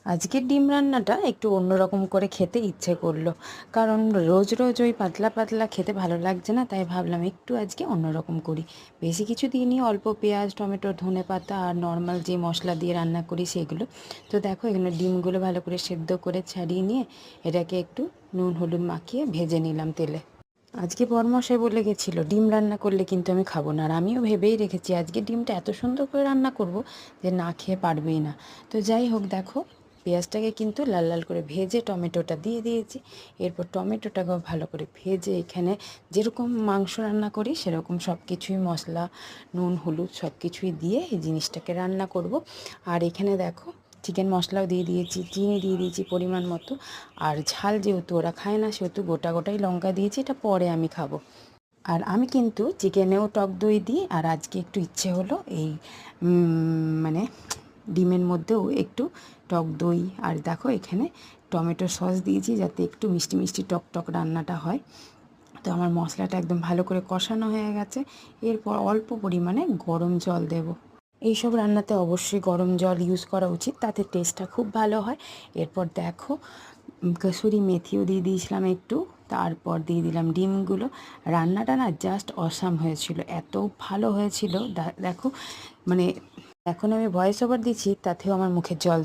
আজকের ডিম রান্নাটা একটু অন্যরকম করে খেতে ইচ্ছে করলো, কারণ রোজ রোজ ওই পাতলা পাতলা খেতে ভালো লাগছে না, তাই ভাবলাম একটু আজকে অন্যরকম করি। বেশি কিছু দিয়ে নিয়ে অল্প পেঁয়াজ, টমেটো, ধনেপাতা আর নর্মাল যে মশলা দিয়ে রান্না করি সেগুলো। তো দেখো এখানে ডিমগুলো ভালো করে সেদ্ধ করে ছাড়িয়ে নিয়ে এটাকে একটু নুন হলুদ মাখিয়ে ভেজে নিলাম তেলে। আজকে বরমশাই বলে গেছিলো ডিম রান্না করলে কিন্তু আমি খাবো না, আর আমিও ভেবেই রেখেছি আজকে ডিমটা এত সুন্দর করে রান্না করব যে না খেয়ে পারবেই না। তো যাই হোক, দেখো পেঁয়াজটাকে কিন্তু লাল লাল করে ভেজে টমেটোটা দিয়ে দিয়েছি। এরপর টমেটোটাকেও ভালো করে ভেজে এখানে যেরকম মাংস রান্না করি সেরকম সব কিছুই মশলা, নুন হলুদ সব কিছুই দিয়ে এই জিনিসটাকে রান্না করব। আর এখানে দেখো চিকেন মশলাও দিয়ে দিয়েছি, চিনি দিয়ে দিয়েছি পরিমাণ মতো। আর ঝাল যেহেতু ওরা খায় না সেহেতু গোটা গোটাই লঙ্কা দিয়েছি, এটা পরে আমি খাবো। আর আমি কিন্তু চিকেনেও টক দই দিই, আর আজকে একটু ইচ্ছে হলো এই মানে ডিমের মধ্যেও একটু টক দই। আর দেখো এখানে টমেটো সস দিয়েছি যাতে একটু মিষ্টি মিষ্টি টক টক রান্নাটা হয়। তো আমার মশলাটা একদম ভালো করে কষানো হয়ে গেছে। এরপর অল্প পরিমাণে গরম জল দেব। এইসব রান্নাতে অবশ্যই গরম জল ইউজ করা উচিত, তাতে টেস্টটা খুব ভালো হয়। এরপর দেখো কসুরি মেথিও দিয়ে দিয়েছিলাম একটু, তারপর দিয়ে দিলাম ডিমগুলো। রান্নাটা না জাস্ট অসাম হয়েছিল, এত ভালো হয়েছিল। দেখো মানে এখন আমি ভয়েস ওভার দিচ্ছি তাতেও আমার মুখে জল